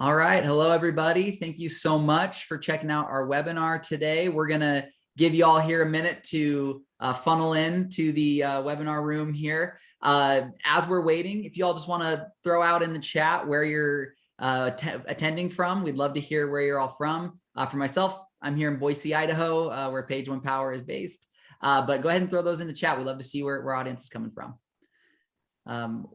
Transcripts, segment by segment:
All right. Hello, everybody. Thank you so much for checking out our webinar today. We're going to give you all here a minute to funnel in to the webinar room here. As we're waiting, if you all just want to throw out in the chat where you're attending from, we'd love to hear where you're all from. For myself, I'm here in Boise, Idaho, where Page One Power is based. But go ahead and throw those in the chat. We'd love to see where audience is coming from.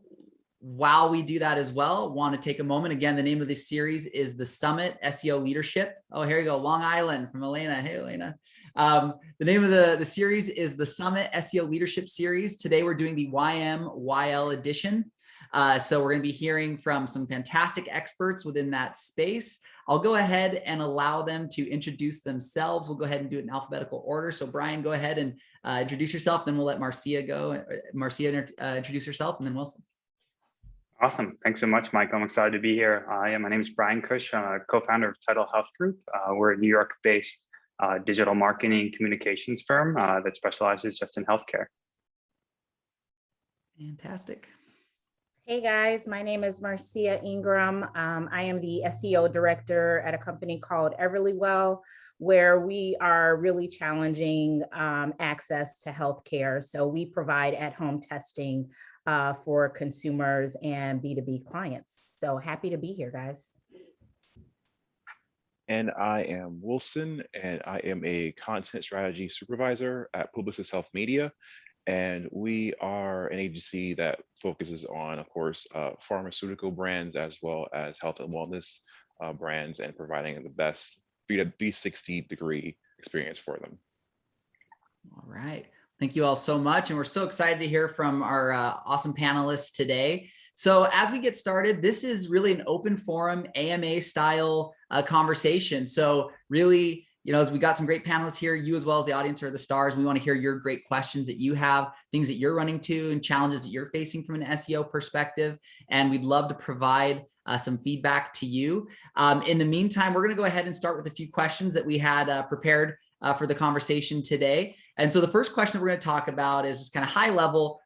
While we do that as well, want to take a moment. Again, the name of this series is the Summit SEO Leadership. Oh, here we go. Long Island from Elena. Hey, Elena. The name of the series is the Summit SEO Leadership Series. Today, we're doing the YMYL edition. So we're going to be hearing from some fantastic experts within that space. I'll go ahead and allow them to introduce themselves. We'll go ahead and do it in alphabetical order. So Brian, go ahead and introduce yourself. Then we'll let Marcia go. Marcia introduce herself, and then Wilson. Awesome. Thanks so much, Mike. I'm excited to be here. My name is Brian Cush. I'm a co-founder of Tidal Health Group. We're a New York-based digital marketing communications firm that specializes just in healthcare. Fantastic. Hey guys, my name is Marcia Ingram. I am the SEO director at a company called YMYL, where we are really challenging access to healthcare. So we provide at-home testing for consumers and B2B clients. So happy to be here, guys. And I am Wilson, and I am a content strategy supervisor at Publicis Health Media. And we are an agency that focuses on, of course, pharmaceutical brands as well as health and wellness brands, and providing the best 360-degree experience for them. All right. Thank you all so much. And we're so excited to hear from our awesome panelists today. So as we get started, this is really an open forum, AMA style conversation. So really, as we got some great panelists here, you as well as the audience are the stars. We want to hear your great questions that you have, things that you're running to, and challenges that you're facing from an SEO perspective. And we'd love to provide some feedback to you. In the meantime, we're going to go ahead and start with a few questions that we had prepared for the conversation today. And so the first question that we're going to talk about is just kind of high level.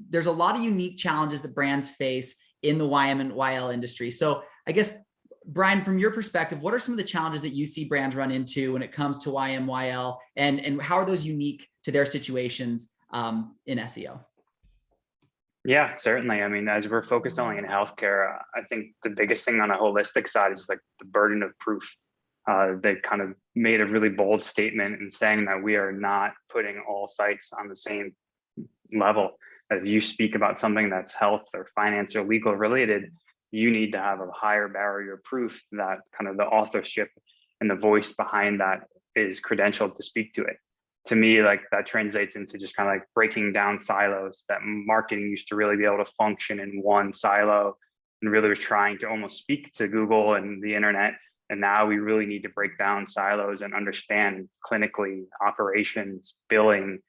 There's a lot of unique challenges that brands face in the YMYL industry. So I guess, Brian, from your perspective, what are some of the challenges that you see brands run into when it comes to YMYL, and how are those unique to their situations in SEO? Yeah, certainly. I mean, as we're focused only in healthcare, I think the biggest thing on a holistic side is like the burden of proof. They kind of made a really bold statement in saying that we are not putting all sites on the same level. If you speak about something that's health or finance or legal related, you need to have a higher barrier of proof that kind of the authorship and the voice behind that is credentialed to speak to it. To me, like that translates into just kind of like breaking down silos that marketing used to really be able to function in one silo and really was trying to almost speak to Google and the internet. And now we really need to break down silos and understand clinically, operations, billing,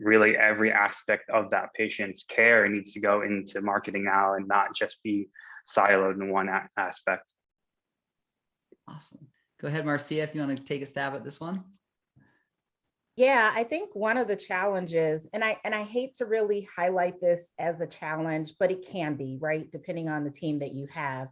really every aspect of that patient's care needs to go into marketing now and not just be siloed in one aspect. Awesome. Go ahead, Marcia, if you want to take a stab at this one. Yeah, I think one of the challenges, and I hate to really highlight this as a challenge, but it can be, right, depending on the team that you have,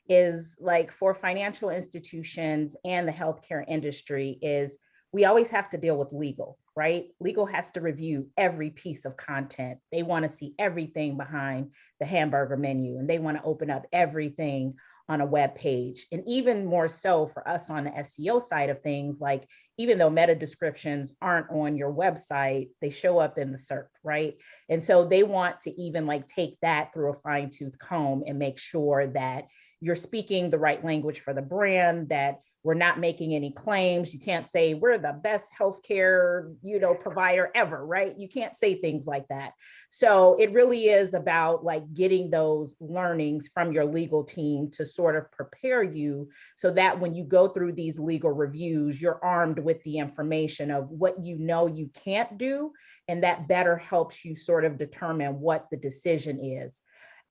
is like for financial institutions and the healthcare industry is we always have to deal with legal, right? Legal has to review every piece of content. They want to see everything behind the hamburger menu, and they want to open up everything on a web page. And even more so for us on the SEO side of things, like even though meta descriptions aren't on your website, they show up in the SERP, right? And so they want to even like take that through a fine tooth comb and make sure that you're speaking the right language for the brand, that we're not making any claims. You can't say we're the best healthcare, provider ever, right? You can't say things like that. So it really is about like getting those learnings from your legal team to sort of prepare you so that when you go through these legal reviews, you're armed with the information of what you can't do, and that better helps you sort of determine what the decision is.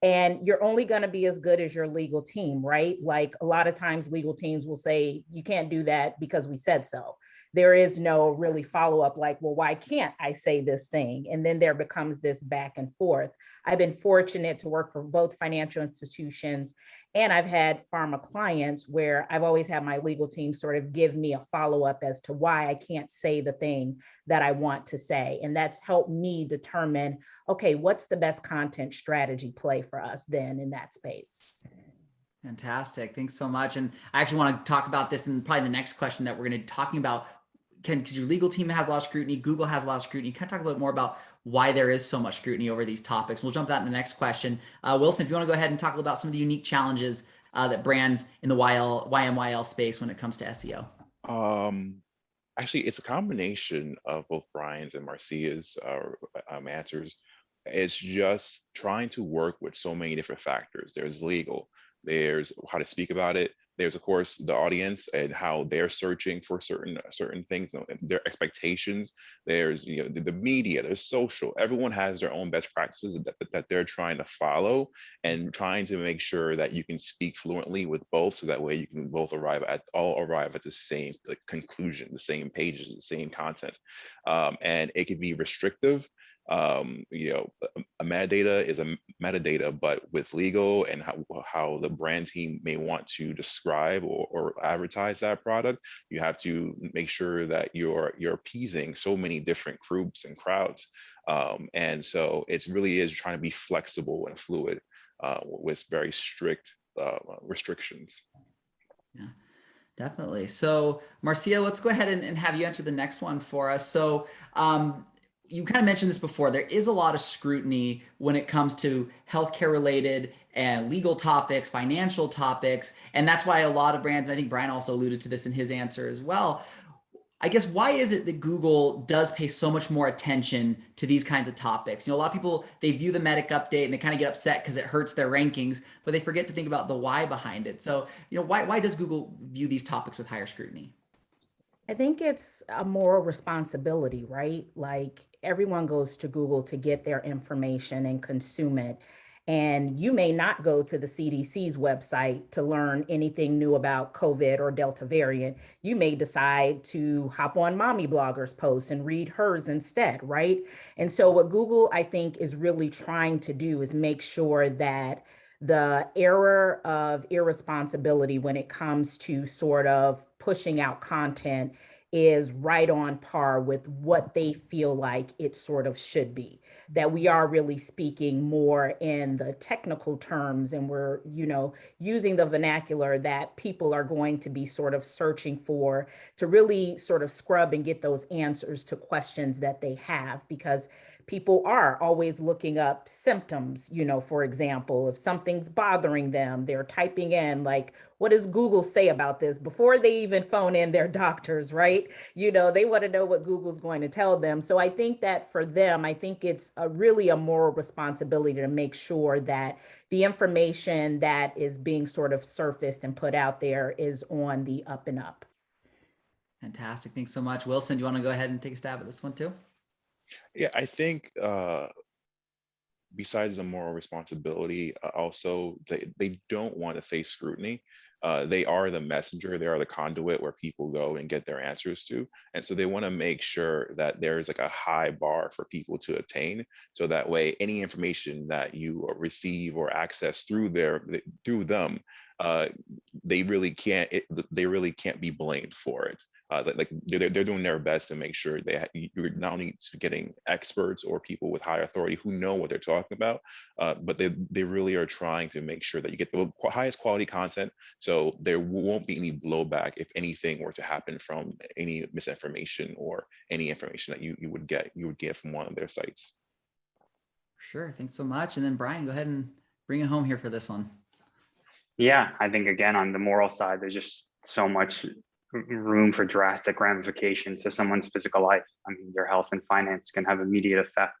And you're only going to be as good as your legal team, right? Like a lot of times legal teams will say, you can't do that because we said so. there is no really follow-up like, well, why can't I say this thing? And then there becomes this back and forth. I've been fortunate to work for both financial institutions, and I've had pharma clients where I've always had my legal team sort of give me a follow-up as to why I can't say the thing that I want to say. And that's helped me determine, okay, what's the best content strategy play for us then in that space? Fantastic. Thanks so much. And I actually want to talk about this in probably the next question that we're going to be talking about. Because your legal team has a lot of scrutiny, Google has a lot of scrutiny. Can I talk a little more about why there is so much scrutiny over these topics? We'll jump to that in the next question. Wilson, if you want to go ahead and talk about some of the unique challenges that brands in the YMYL space when it comes to SEO. Actually, it's a combination of both Brian's and Marcia's answers. It's just trying to work with so many different factors. There's legal, there's how to speak about it. There's of course the audience and how they're searching for certain things, their expectations. There's the media, there's social. Everyone has their own best practices that they're trying to follow, and trying to make sure that you can speak fluently with both, so that way you can both arrive at the same conclusion, the same pages, the same content, and it can be restrictive. A metadata is a metadata, but with legal and how the brand team may want to describe or advertise that product, you have to make sure that you're appeasing so many different groups and crowds, and so it really is trying to be flexible and fluid with very strict restrictions. Yeah, definitely. So Marcia, let's go ahead and have you answer the next one for us. So you kind of mentioned this before, there is a lot of scrutiny when it comes to healthcare related and legal topics, financial topics. And that's why a lot of brands, I think Brian also alluded to this in his answer as well. I guess, why is it that Google does pay so much more attention to these kinds of topics? A lot of people, they view the Medic update and they kind of get upset because it hurts their rankings, but they forget to think about the why behind it. So, why does Google view these topics with higher scrutiny? I think it's a moral responsibility, right? Like, everyone goes to Google to get their information and consume it. And you may not go to the CDC's website to learn anything new about COVID or Delta variant. You may decide to hop on Mommy Blogger's post and read hers instead, right? And so what Google, I think, is really trying to do is make sure that the error of irresponsibility when it comes to sort of pushing out content is right on par with what they feel like it sort of should be. That we are really speaking more in the technical terms, and we're, using the vernacular that people are going to be sort of searching for to really sort of scrub and get those answers to questions that they have, because people are always looking up symptoms. For example, if something's bothering them, they're typing in like, what does Google say about this, before they even phone in their doctors, right? They want to know what Google's going to tell them. So I think that for them, I think it's really a moral responsibility to make sure that the information that is being sort of surfaced and put out there is on the up and up. Fantastic. Thanks so much. Wilson, do you want to go ahead and take a stab at this one too? Yeah, I think besides the moral responsibility, also they don't want to face scrutiny. They are the messenger, they are the conduit where people go and get their answers to. And so they want to make sure that there's like a high bar for people to attain. So that way, any information that you receive or access through them, they really can't be blamed for it. Like they're doing their best to make sure you're not only getting experts or people with high authority who know what they're talking about, but they really are trying to make sure that you get the highest quality content, so there won't be any blowback if anything were to happen from any misinformation or any information that you would get from one of their sites. Sure. Thanks so much. And then Brian, go ahead and bring it home here for this one. Yeah, I think again, on the moral side, there's just so much room for drastic ramifications to someone's physical life. I mean, your health and finance can have immediate effect.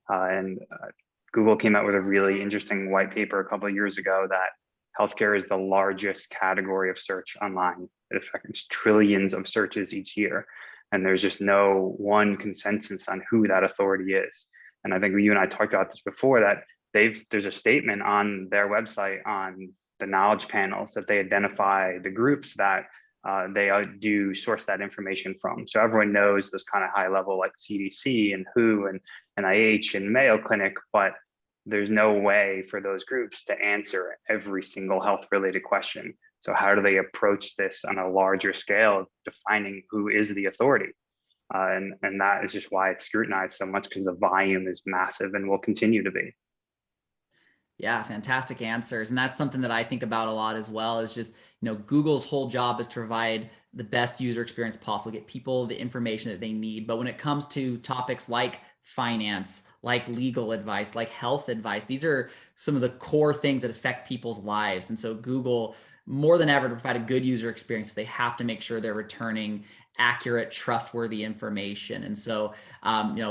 And Google came out with a really interesting white paper a couple of years ago that healthcare is the largest category of search online. It affects trillions of searches each year. And there's just no one consensus on who that authority is. And I think you and I talked about this before, that there's a statement on their website on the knowledge panels that they identify the groups that they do source that information from. So everyone knows those kind of high level like CDC and WHO and NIH and Mayo Clinic, but there's no way for those groups to answer every single health related question. So how do they approach this on a larger scale, defining who is the authority? And that is just why it's scrutinized so much, because the volume is massive and will continue to be. Yeah, fantastic answers. And that's something that I think about a lot as well, is just, Google's whole job is to provide the best user experience possible, get people the information that they need. But when it comes to topics like finance, like legal advice, like health advice, these are some of the core things that affect people's lives. And so Google, more than ever, to provide a good user experience, they have to make sure they're returning accurate, trustworthy information. And so,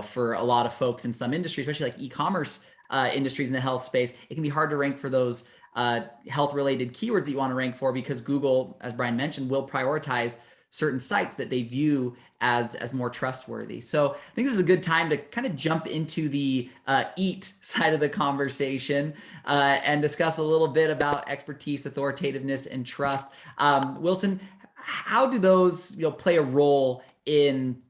for a lot of folks in some industries, especially like e-commerce industries in the health space, it can be hard to rank for those health related keywords that you want to rank for, because Google, as Brian mentioned, will prioritize certain sites that they view as more trustworthy. So I think this is a good time to kind of jump into the EAT side of the conversation and discuss a little bit about expertise, authoritativeness, and trust. Wilson, how do those play a role in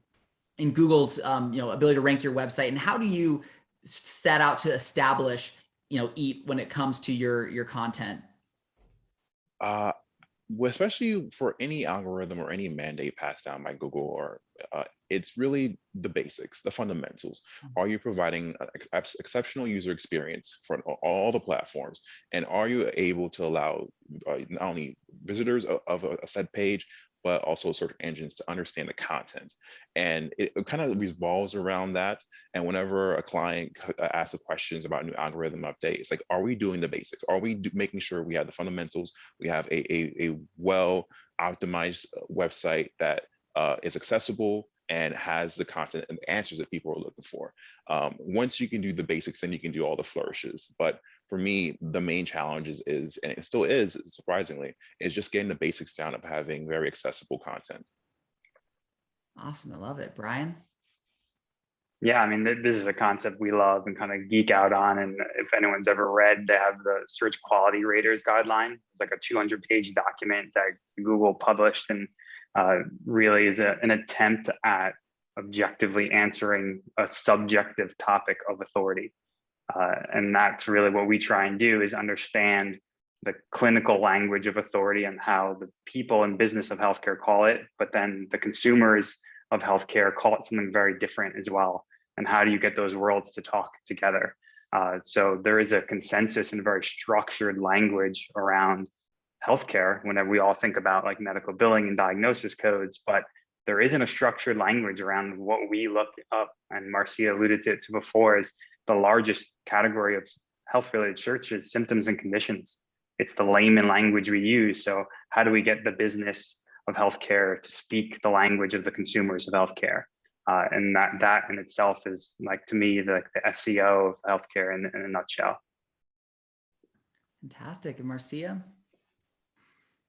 Google's ability to rank your website, and how do you set out to establish EAT when it comes to your content? Well, especially for any algorithm or any mandate passed down by Google, or it's really the basics, the fundamentals. Are you providing an exceptional user experience for all the platforms? And are you able to allow not only visitors of a said page, but also search engines to understand the content? And it kind of revolves around that. And whenever a client asks questions about new algorithm update, it's like, are we doing the basics? Are we making sure we have the fundamentals? We have a well optimized website that is accessible and has the content and the answers that people are looking for. Once you can do the basics, then you can do all the flourishes. But for me, the main challenge is, and it still is, surprisingly, is just getting the basics down of having very accessible content. Awesome. I love it. Brian? Yeah, I mean, this is a concept we love and kind of geek out on. And if anyone's ever read, they have the search quality raters guideline. It's like a 200-page document that Google published, and really is an attempt at objectively answering a subjective topic of authority. And that's really what we try and do, is understand the clinical language of authority and how the people in business of healthcare call it, but then the consumers of healthcare call it something very different as well. And how do you get those worlds to talk together? So there is a consensus and very structured language around healthcare whenever we all think about like medical billing and diagnosis codes, but there isn't a structured language around what we look up. And Marcia alluded to it before, is the largest category of health-related search is symptoms and conditions. It's the layman language we use. So how do we get the business of healthcare to speak the language of the consumers of healthcare? And that in itself is, like, to me, the SEO of healthcare in a nutshell. Fantastic. And Marcia?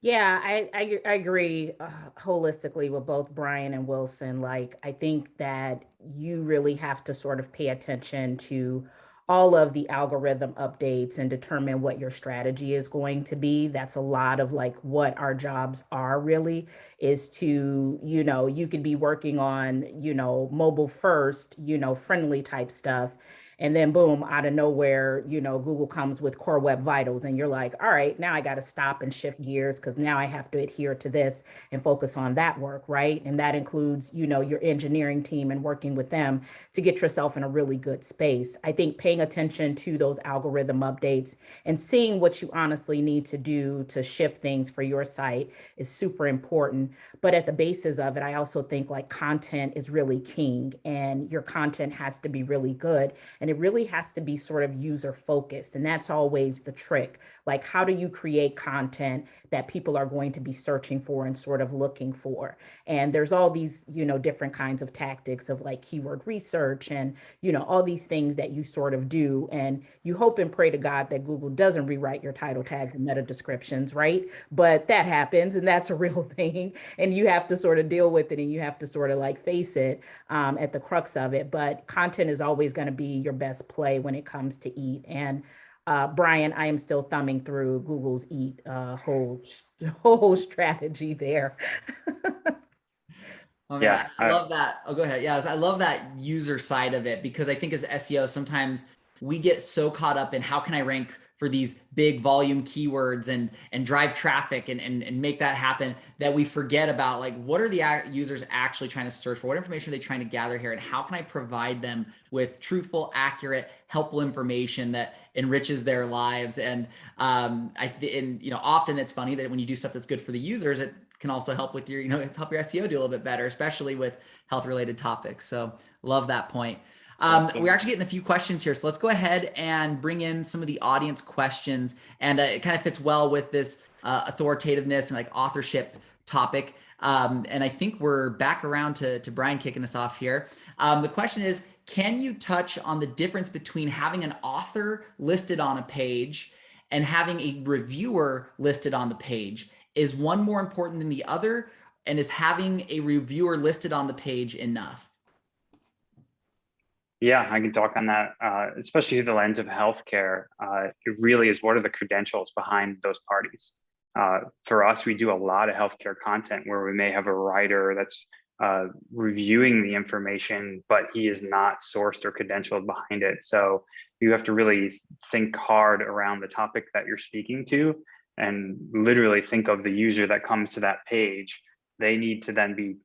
Yeah, I agree holistically with both Brian and Wilson. Like, I think that you really have to sort of pay attention to all of the algorithm updates and determine what your strategy is going to be. That's a lot of like what our jobs are, really, is to, you could be working on, mobile first, friendly type stuff. And then boom, out of nowhere, Google comes with Core Web Vitals, and you're like, all right, now I got to stop and shift gears, because now I have to adhere to this and focus on that work, right? And that includes, your engineering team and working with them to get yourself in a really good space. I think paying attention to those algorithm updates and seeing what you honestly need to do to shift things for your site is super important. But at the basis of it, I also think like content is really king, and your content has to be really good. And it really has to be sort of user focused. And that's always the trick. Like, how do you create content that people are going to be searching for and sort of looking for? And there's all these, different kinds of tactics of like keyword research and, all these things that you sort of do. And you hope and pray to God that Google doesn't rewrite your title tags and meta descriptions, right? But that happens, and that's a real thing. And you have to sort of deal with it, and you have to sort of like face it at the crux of it. But content is always going to be your best play when it comes to EAT. And Brian, I am still thumbing through Google's Eat whole strategy there. Oh man, Yeah, I love that. Oh, go ahead. Yeah, I love that user side of it because I think as SEO, sometimes we get so caught up in how can I rank for these big volume keywords and drive traffic and make that happen that we forget about like what are the users actually trying to search for? What information are they trying to gather here? And how can I provide them with truthful, accurate, helpful information that enriches their lives? And often it's funny that when you do stuff that's good for the users, it can also help with your, help your SEO do a little bit better, especially with health related topics. So love that point. We're actually getting a few questions here. So let's go ahead and bring in some of the audience questions. And it kind of fits well with this authoritativeness and like authorship topic. And I think we're back around to Brian kicking us off here. The question is, can you touch on the difference between having an author listed on a page and having a reviewer listed on the page? Is one more important than the other? And is having a reviewer listed on the page enough? Yeah, I can talk on that, especially through the lens of healthcare. It really is, what are the credentials behind those parties? For us, we do a lot of healthcare content where we may have a writer that's reviewing the information, but he is not sourced or credentialed behind it. So you have to really think hard around the topic that you're speaking to and literally think of the user that comes to that page. They need to then be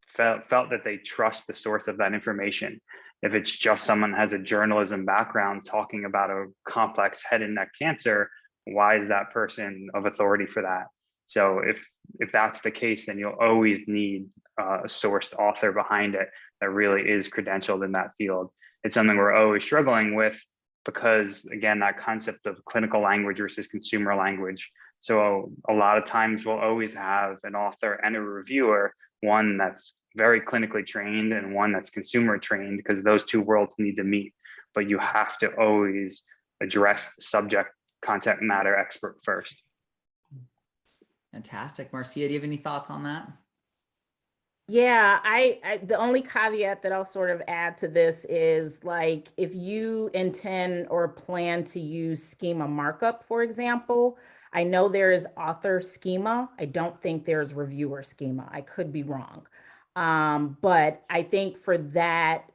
felt that they trust the source of that information. If it's just someone has a journalism background talking about a complex head and neck cancer, why is that person of authority for that? So if that's the case, then you'll always need a sourced author behind it that really is credentialed in that field. It's something we're always struggling with because, again, that concept of clinical language versus consumer language. So a lot of times we'll always have an author and a reviewer, one that's very clinically trained and one that's consumer trained, because those two worlds need to meet. But you have to always address the subject content matter expert first. Fantastic. Marcia, do you have any thoughts on that? Yeah, I the only caveat that I'll sort of add to this is like if you intend or plan to use schema markup, for example, I know there is author schema. I don't think there's reviewer schema. I could be wrong. But I think for that,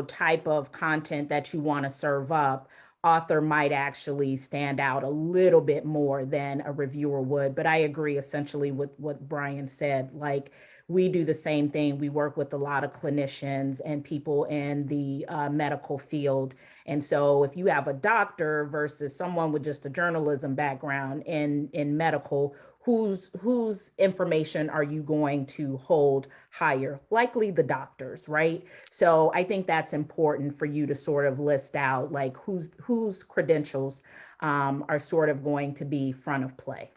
type of content that you want to serve up, author might actually stand out a little bit more than a reviewer would. But I agree essentially with what Brian said. Like we do the same thing. We work with a lot of clinicians and people in the medical field. And so if you have a doctor versus someone with just a journalism background in medical, whose information are you going to hold higher? Likely the doctors, right? So I think that's important for you to sort of list out like whose credentials are sort of going to be front of play.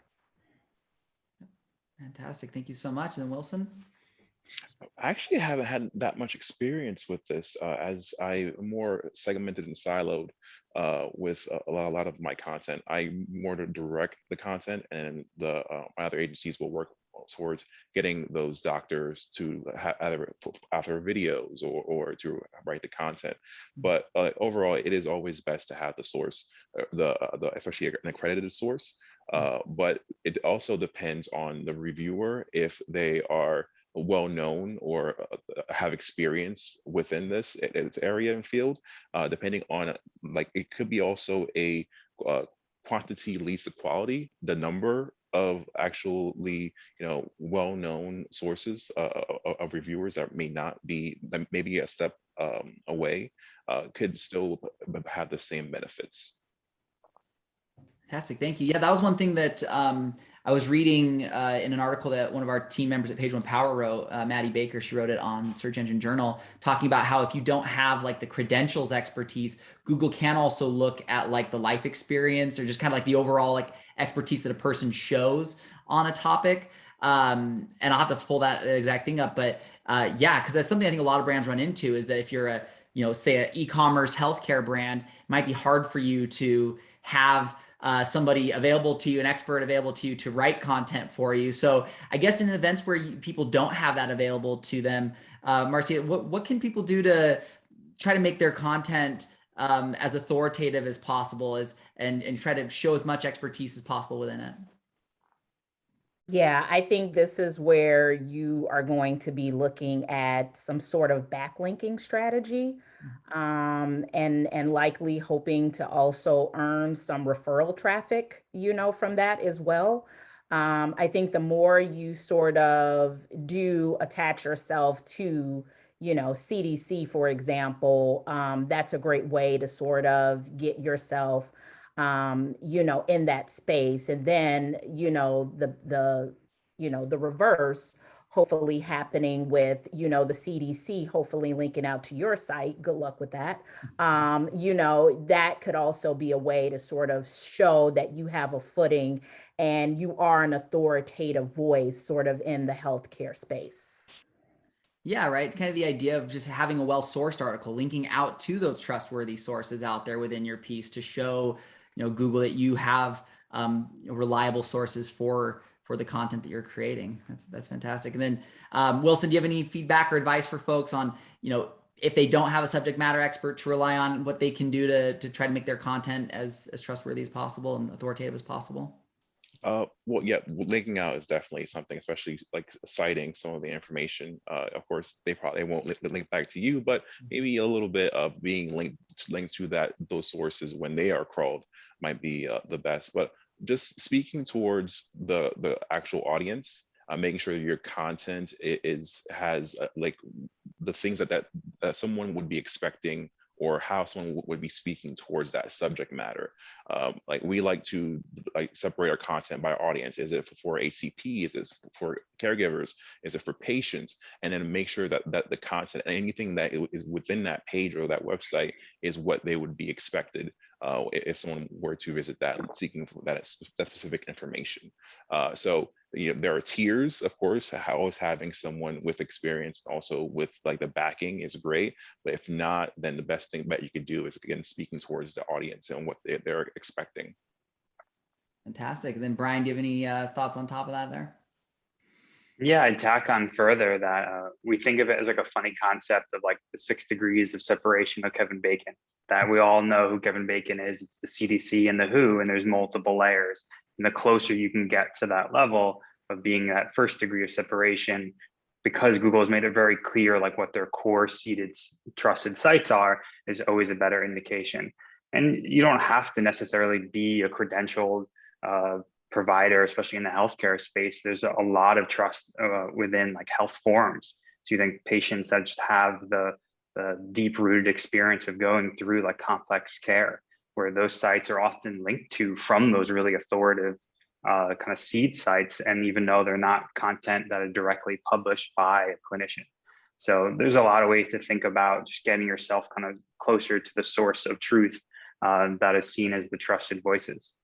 Fantastic. Thank you so much. And then Wilson? I actually haven't had that much experience with this as I more segmented and siloed with a lot of my content. I more to direct the content, and my other agencies will work towards getting those doctors to either author videos or to write the content. But overall, it is always best to have the source, especially an accredited source. But it also depends on the reviewer if they are well known or have experience within this area and field, depending on like it could be also a quantity leads to quality. The number of actually well-known sources of reviewers that maybe a step away could still have the same benefits. Fantastic. Thank you. Yeah, that was one thing that I was reading in an article that one of our team members at Page One Power wrote, Maddie Baker. She wrote it on Search Engine Journal, talking about how if you don't have like the credentials expertise, Google can also look at like the life experience or just kind of like the overall like expertise that a person shows on a topic. And I'll have to pull that exact thing up, but yeah, because that's something I think a lot of brands run into is that if you're say an e-commerce healthcare brand, it might be hard for you to have somebody available to you, an expert available to you to write content for you. So I guess in events where people don't have that available to them, Marcia, what can people do to try to make their content as authoritative as possible and try to show as much expertise as possible within it. Yeah, I think this is where you are going to be looking at some sort of backlinking strategy, and likely hoping to also earn some referral traffic, from that as well. I think the more you sort of do attach yourself to, CDC, for example, that's a great way to sort of get yourself in that space. And then, the reverse hopefully happening with, the CDC, hopefully linking out to your site. Good luck with that. That could also be a way to sort of show that you have a footing and you are an authoritative voice sort of in the healthcare space. Yeah, right. Kind of the idea of just having a well-sourced article, linking out to those trustworthy sources out there within your piece to show, Google that you have reliable sources for the content that you're creating. That's fantastic. And then Wilson, do you have any feedback or advice for folks on, if they don't have a subject matter expert to rely on, what they can do to try to make their content as trustworthy as possible and authoritative as possible? Well, yeah, linking out is definitely something, especially like citing some of the information. Of course, they probably won't link back to you, but maybe a little bit of being linked to those sources when they are crawled might be the best. But just speaking towards the actual audience, making sure that your content has like the things that someone would be expecting, or how someone would be speaking towards that subject matter. Like we like to separate our content by audience. Is it for HCP? Is it for caregivers? Is it for patients? And then make sure that the content, anything that is within that page or that website, is what they would be expected if someone were to visit that, seeking for that specific information. So there are tiers, of course. Always having someone with experience, also with like the backing, is great. But if not, then the best thing that you could do is, again, speaking towards the audience and what they're expecting. Fantastic. And then Brian, do you have any thoughts on top of that there? Yeah, I'd tack on further that we think of it as like a funny concept of like the 6 degrees of separation of Kevin Bacon, that we all know who Kevin Bacon is. It's the CDC and the WHO, and there's multiple layers. And the closer you can get to that level of being that first degree of separation, because Google has made it very clear like what their core seeded trusted sites are, is always a better indication. And you don't have to necessarily be a credentialed provider, especially in the healthcare space. There's a lot of trust within like health forums. So you think patients that just have the deep-rooted experience of going through like complex care, where those sites are often linked to from those really authoritative kind of seed sites, and even though they're not content that are directly published by a clinician. So there's a lot of ways to think about just getting yourself kind of closer to the source of truth that is seen as the trusted voices.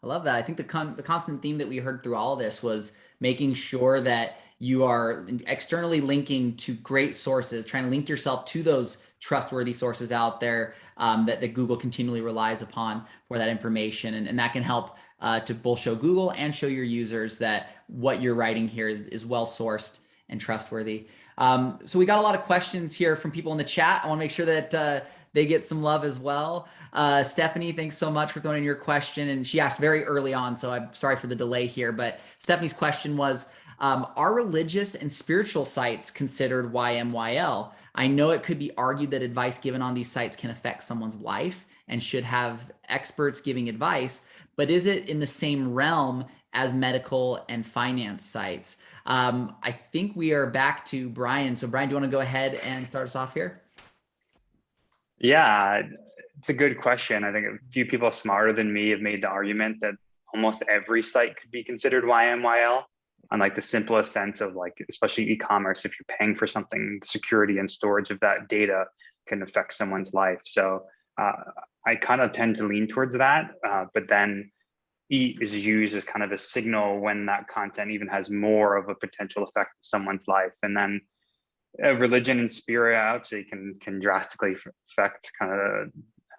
I love that. I think the constant theme that we heard through all of this was making sure that you are externally linking to great sources, trying to link yourself to those trustworthy sources out there that Google continually relies upon for that information. And that can help to both show Google and show your users that what you're writing here is well-sourced and trustworthy. So we got a lot of questions here from people in the chat. I want to make sure that they get some love as well. Stephanie, thanks so much for throwing in your question. And she asked very early on, so I'm sorry for the delay here. But Stephanie's question was, are religious and spiritual sites considered YMYL? I know it could be argued that advice given on these sites can affect someone's life and should have experts giving advice, but is it in the same realm as medical and finance sites? I think we are back to Brian. So Brian, do you want to go ahead and start us off here? Yeah, it's a good question. I think a few people smarter than me have made the argument that almost every site could be considered YMYL, on like the simplest sense of like, especially e-commerce, if you're paying for something, security and storage of that data can affect someone's life. So I kind of tend to lean towards that, but then E is used as kind of a signal when that content even has more of a potential effect on someone's life. And then religion and spirituality can drastically affect, kind of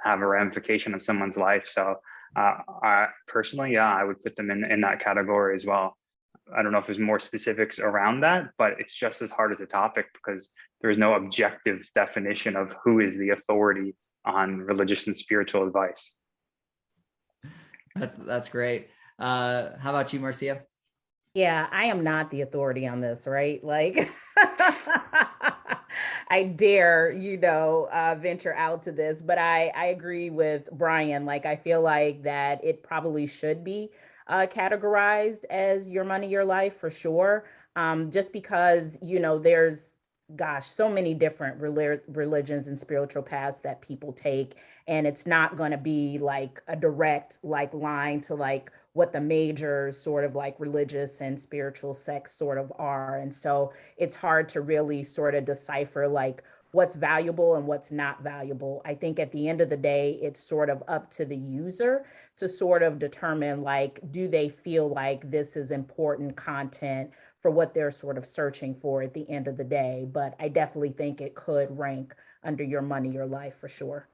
have a ramification on someone's life. So I personally, yeah, I would put them in that category as well. I don't know if there's more specifics around that, but it's just as hard as a topic because there's no objective definition of who is the authority on religious and spiritual advice. That's great. How about you, Marcia? Yeah, I am not the authority on this, right? Like, I dare, venture out to this, but I agree with Brian. Like, I feel like that it probably should be categorized as your money, your life for sure. Just because, there's, gosh, so many different religions and spiritual paths that people take. And it's not going to be like a direct like line to like what the major sort of like religious and spiritual sects sort of are. And so it's hard to really sort of decipher like what's valuable and what's not valuable. I think at the end of the day, it's sort of up to the user to sort of determine like, do they feel like this is important content for what they're sort of searching for at the end of the day. But I definitely think it could rank under your money, your life for sure.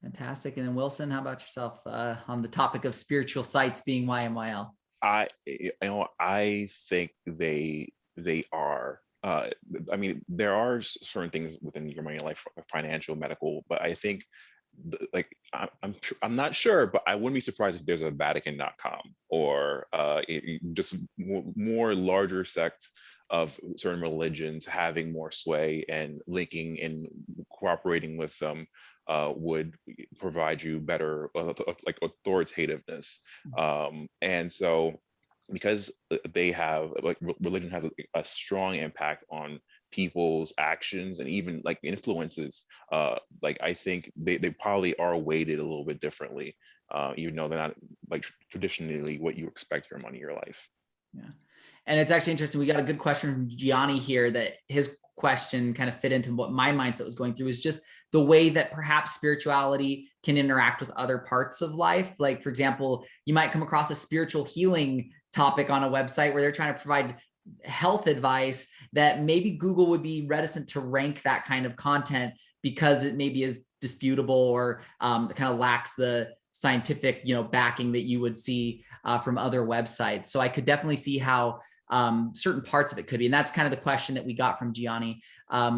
Fantastic. And then Wilson, how about yourself on the topic of spiritual sites being YMYL? I think they are. I mean, there are certain things within your money, like financial, medical, but I think I'm not sure, but I wouldn't be surprised if there's a Vatican.com or just more larger sects of certain religions having more sway, and linking and cooperating with them would provide you better like authoritativeness. And so because they have like religion has a strong impact on people's actions and even like influences, like I think they probably are weighted a little bit differently, even though they're not like traditionally what you expect your money, your life. Yeah. And it's actually interesting. We got a good question from Gianni here that his question kind of fit into what my mindset was going through, is just the way that perhaps spirituality can interact with other parts of life. Like, for example, you might come across a spiritual healing topic on a website where they're trying to provide health advice that maybe Google would be reticent to rank that kind of content because it maybe is disputable or kind of lacks the scientific, backing that you would see from other websites. So I could definitely see how certain parts of it could be. And that's kind of the question that we got from Gianni,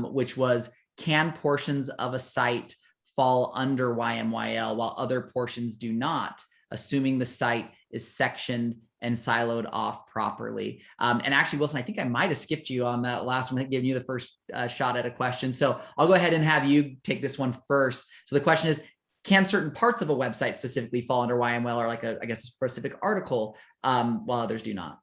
which was, can portions of a site fall under YMYL while other portions do not, assuming the site is sectioned and siloed off properly? And actually, Wilson, I think I might have skipped you on that last one, giving you the first shot at a question. So I'll go ahead and have you take this one first. So the question is, can certain parts of a website specifically fall under YMYL, or like a specific article, while others do not?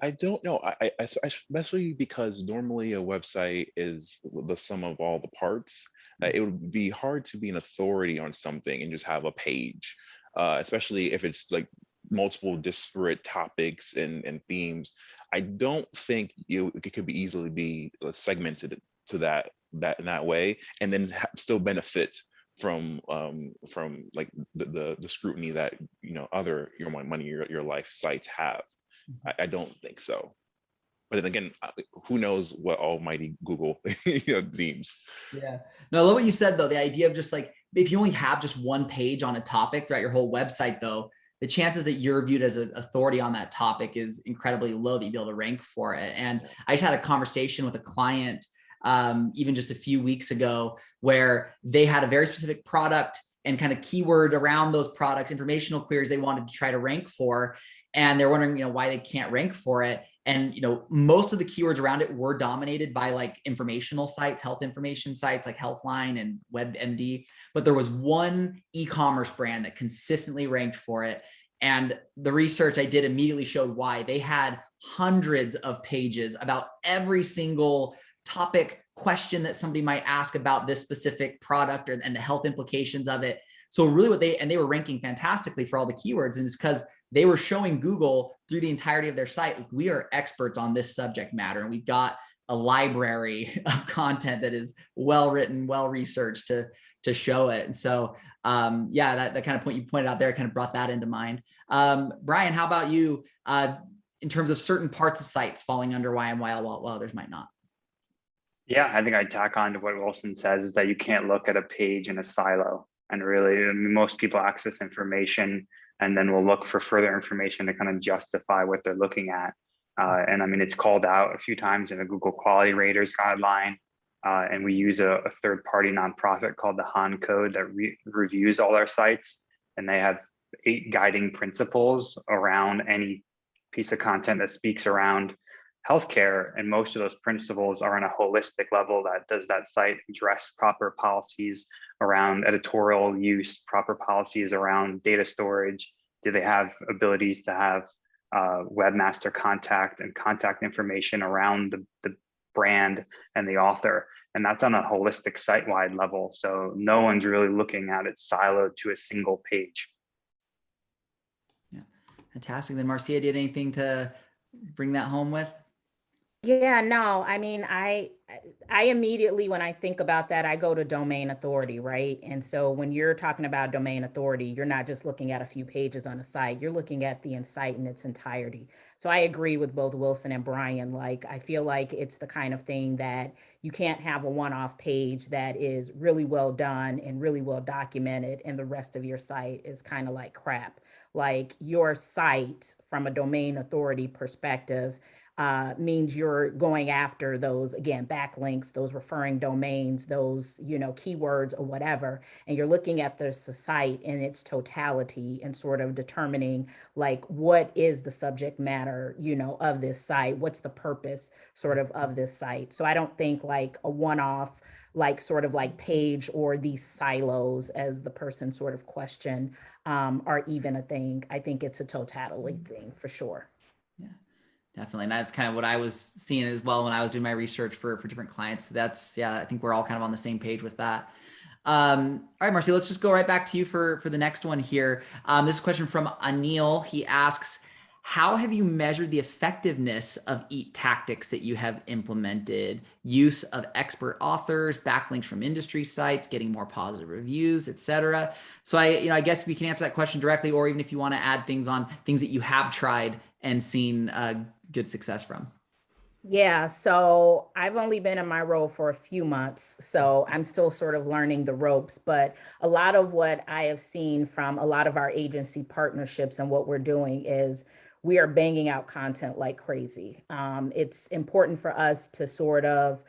I don't know. I especially because normally a website is the sum of all the parts. It would be hard to be an authority on something and just have a page, especially if it's like multiple disparate topics and themes. I don't think it could be easily be segmented to that in that way, and then still benefit from like the scrutiny that other your money, your life sites have. I don't think so. But then again, who knows what almighty Google deems. Yeah. No, I love what you said, though. The idea of just like, if you only have just one page on a topic throughout your whole website, though, the chances that you're viewed as an authority on that topic is incredibly low that you'd be able to rank for it. And I just had a conversation with a client even just a few weeks ago, where they had a very specific product and kind of keyword around those products, informational queries they wanted to try to rank for. And they're wondering, why they can't rank for it. And, most of the keywords around it were dominated by like informational sites, health information sites like Healthline and WebMD. But there was one e-commerce brand that consistently ranked for it. And the research I did immediately showed why. They had hundreds of pages about every single topic question that somebody might ask about this specific product and the health implications of it. So really they were ranking fantastically for all the keywords. And it's because they were showing Google through the entirety of their site, like, we are experts on this subject matter. And we've got a library of content that is well-written, well-researched to show it. And so, that kind of point you pointed out there kind of brought that into mind. Brian, how about you in terms of certain parts of sites falling under YMYL while others might not? Yeah, I think I'd tack on to what Wilson says, is that you can't look at a page in a silo. And really, most people access information and then will look for further information to kind of justify what they're looking at. And I mean, it's called out a few times in the Google Quality Raters guideline. and we use a third-party nonprofit called the Han Code that reviews all our sites, and they have 8 guiding principles around any piece of content that speaks around healthcare, and most of those principles are on a holistic level. That does that site address proper policies around editorial use, proper policies around data storage? Do they have abilities to have webmaster contact and contact information around the brand and the author? And that's on a holistic site-wide level. So no one's really looking at it siloed to a single page. Yeah, fantastic. Then Marcia, did anything to bring that home with? Yeah, no, I mean, I immediately, when I think about that, I go to domain authority, right? And so when you're talking about domain authority, you're not just looking at a few pages on a site, you're looking at the site in its entirety. So I agree with both Wilson and Brian. Like, I feel like it's the kind of thing that you can't have a one-off page that is really well done and really well documented, and the rest of your site is kind of like crap. Like, your site, from a domain authority perspective, means you're going after those, again, backlinks, those referring domains, those, keywords or whatever. And you're looking at the site in its totality and sort of determining, like, what is the subject matter, of this site? What's the purpose sort of this site? So I don't think like a one-off, like sort of like page or these silos, as the person sort of questioned, are even a thing. I think it's a totality thing for sure. Yeah. Definitely. And that's kind of what I was seeing as well when I was doing my research for different clients. So that's, yeah, I think we're all kind of on the same page with that. All right, Marcy, let's just go right back to you for the next one here. This is a question from Anil. He asks, how have you measured the effectiveness of EAT tactics that you have implemented? Use of expert authors, backlinks from industry sites, getting more positive reviews, etc. So I guess we can answer that question directly, or even if you want to add things on things that you have tried and seen good success from. Yeah, so I've only been in my role for a few months, so I'm still sort of learning the ropes. But a lot of what I have seen from a lot of our agency partnerships and what we're doing is we are banging out content like crazy. It's important for us to sort of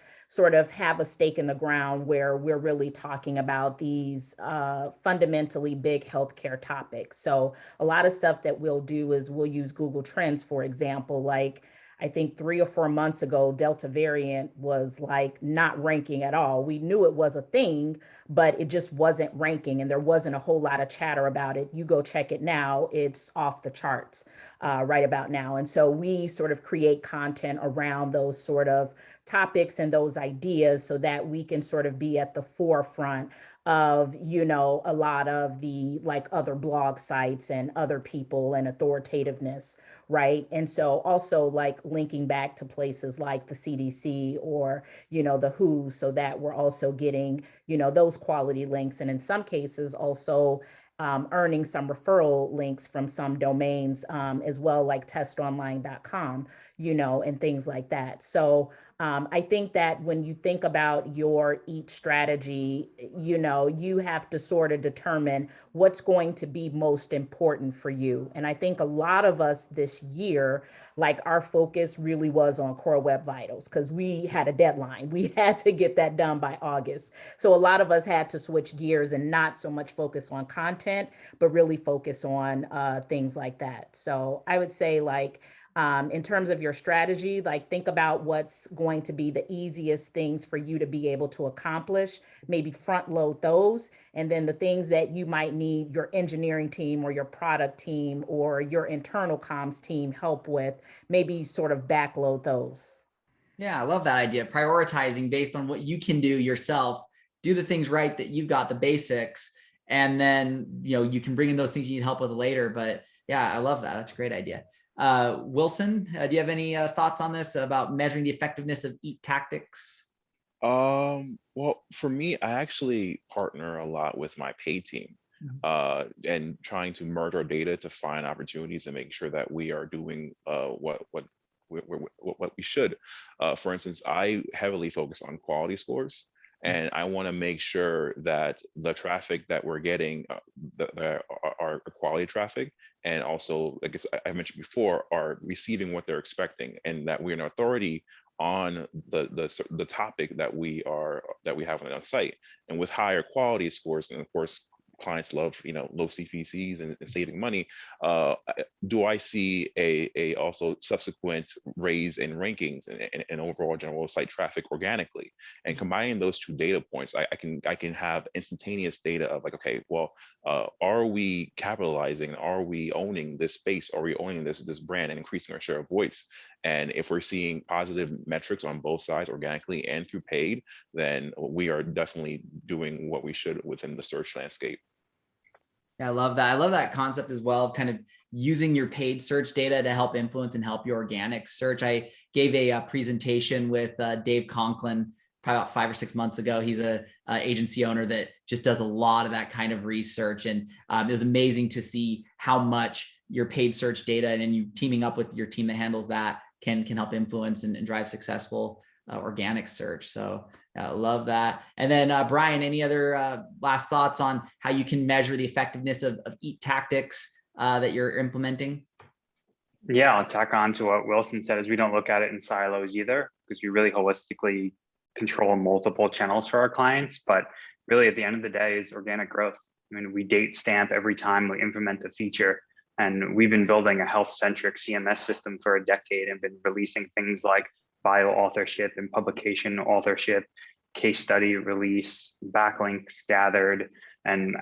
have a stake in the ground where we're really talking about these fundamentally big healthcare topics. So a lot of stuff that we'll do is we'll use Google Trends, for example. Like, I think 3 or 4 months ago, Delta variant was like not ranking at all. We knew it was a thing, but it just wasn't ranking, and there wasn't a whole lot of chatter about it. You go check it now, it's off the charts right about now. And so we sort of create content around those sort of topics and those ideas so that we can sort of be at the forefront of, a lot of the like other blog sites and other people and authoritativeness, right? And so also like linking back to places like the CDC or, the WHO, so that we're also getting, those quality links. And in some cases also earning some referral links from some domains as well, like testonline.com, and things like that. So I think that when you think about your EAT strategy, you have to sort of determine what's going to be most important for you. And I think a lot of us this year, like, our focus really was on Core Web Vitals because we had a deadline. We had to get that done by August. So a lot of us had to switch gears and not so much focus on content, but really focus on things like that. So I would say, like, in terms of your strategy, like, think about what's going to be the easiest things for you to be able to accomplish, maybe front load those. And then the things that you might need your engineering team or your product team or your internal comms team help with, maybe sort of backload those. Yeah, I love that idea. Prioritizing based on what you can do yourself, do the things right that you've got the basics, and then, you can bring in those things you need help with later. But yeah, I love that. That's a great idea. Wilson, do you have any thoughts on this about measuring the effectiveness of EAT tactics? Well, for me, I actually partner a lot with my paid team, and trying to merge our data to find opportunities and make sure that we are doing what we should. For instance, I heavily focus on quality scores, and I want to make sure that the traffic that we're getting, are quality traffic, and also, I guess I mentioned before, are receiving what they're expecting, and that we're an authority on the topic that we have on our site. And with higher quality scores, and of course clients love, low CPCs and saving money. Do I see a also subsequent raise in rankings and overall general site traffic organically? And combining those two data points, I can have instantaneous data of like, okay, well, are we capitalizing? Are we owning this space? Are we owning this brand and increasing our share of voice? And if we're seeing positive metrics on both sides, organically and through paid, then we are definitely doing what we should within the search landscape. Yeah, I love that. I love that concept as well, kind of using your paid search data to help influence and help your organic search. I gave a presentation with Dave Conklin probably about 5 or 6 months ago. He's a agency owner that just does a lot of that kind of research. And it was amazing to see how much your paid search data and you teaming up with your team that handles that can help influence and drive successful organic search. So love that. And then Brian, any other last thoughts on how you can measure the effectiveness of EAT tactics that you're implementing? Yeah, I'll tack on to what Wilson said, is we don't look at it in silos either, because we really holistically control multiple channels for our clients. But really at the end of the day is organic growth. I mean, we date stamp every time we implement a feature. And we've been building a health-centric CMS system for a decade and been releasing things like bio authorship and publication authorship, case study release, backlinks gathered, and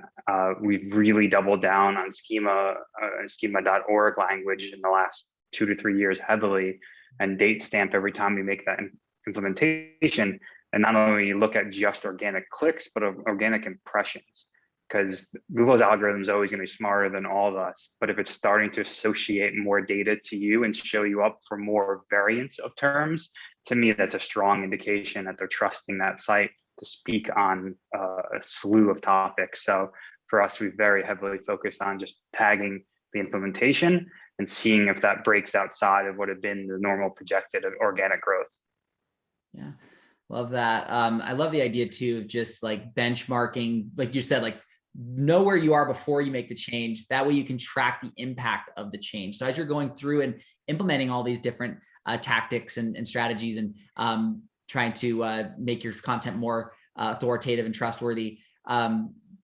we've really doubled down on schema.org language in the last 2 to 3 years heavily, and date stamp every time we make that implementation. And not only look at just organic clicks, but organic impressions, because Google's algorithm is always going to be smarter than all of us. But if it's starting to associate more data to you and show you up for more variants of terms, to me, that's a strong indication that they're trusting that site to speak on a slew of topics. So for us, we've very heavily focused on just tagging the implementation and seeing if that breaks outside of what had been the normal projected organic growth. Yeah, love that. I love the idea too of just like benchmarking, like you said, like know where you are before you make the change. That way you can track the impact of the change. So as you're going through and implementing all these different tactics and strategies and trying to make your content more authoritative and trustworthy,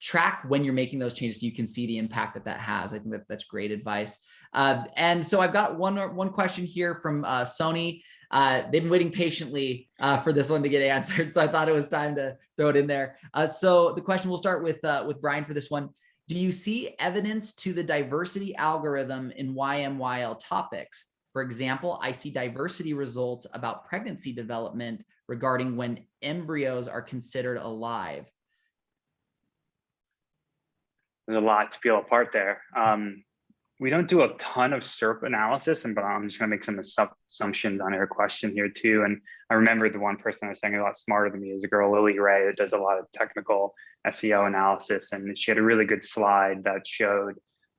track when you're making those changes so you can see the impact that has. I think that's great advice. And so I've got one question here from Sony. They've been waiting patiently for this one to get answered, so I thought it was time to throw it in there. So the question, we'll start with Brian for this one. Do you see evidence to the diversity algorithm in YMYL topics? For example, I see diversity results about pregnancy development regarding when embryos are considered alive. There's a lot to peel apart there. We don't do a ton of SERP analysis, but I'm just going to make some assumptions on your question here too. And I remember the one person I was saying a lot smarter than me is a girl, Lily Ray, that does a lot of technical SEO analysis. And she had a really good slide that showed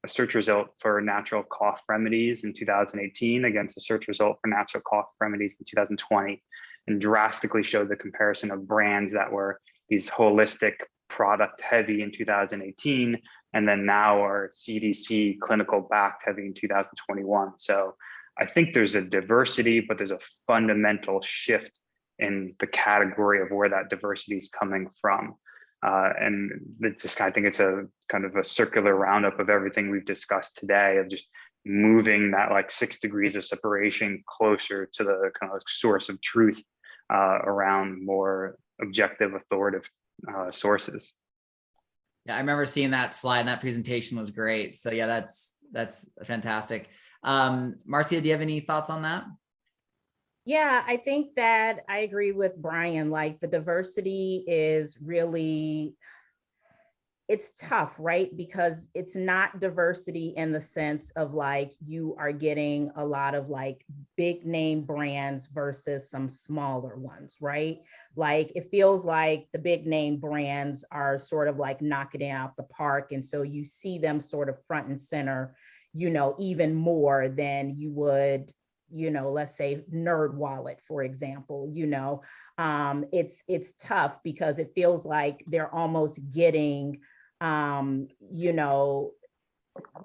a search result for natural cough remedies in 2018 against a search result for natural cough remedies in 2020, and drastically showed the comparison of brands that were these holistic product heavy in 2018, and then now are CDC clinical backed heavy in 2021. So I think there's a diversity, but there's a fundamental shift in the category of where that diversity is coming from. And it's just, I think it's a kind of a circular roundup of everything we've discussed today, of just moving that like 6 degrees of separation closer to the kind of like source of truth around more objective, authoritative sources. Yeah, I remember seeing that slide, and that presentation was great. So yeah, that's fantastic. Marcia, do you have any thoughts on that? Yeah, I think that I agree with Brian. Like the diversity is really, it's tough, right? Because it's not diversity in the sense of like you are getting a lot of like big name brands versus some smaller ones, right? Like it feels like the big name brands are sort of like knocking it out the park. And so you see them sort of front and center, you know, even more than you would, you know, let's say NerdWallet, for example. You know, it's tough because it feels like they're almost getting you know,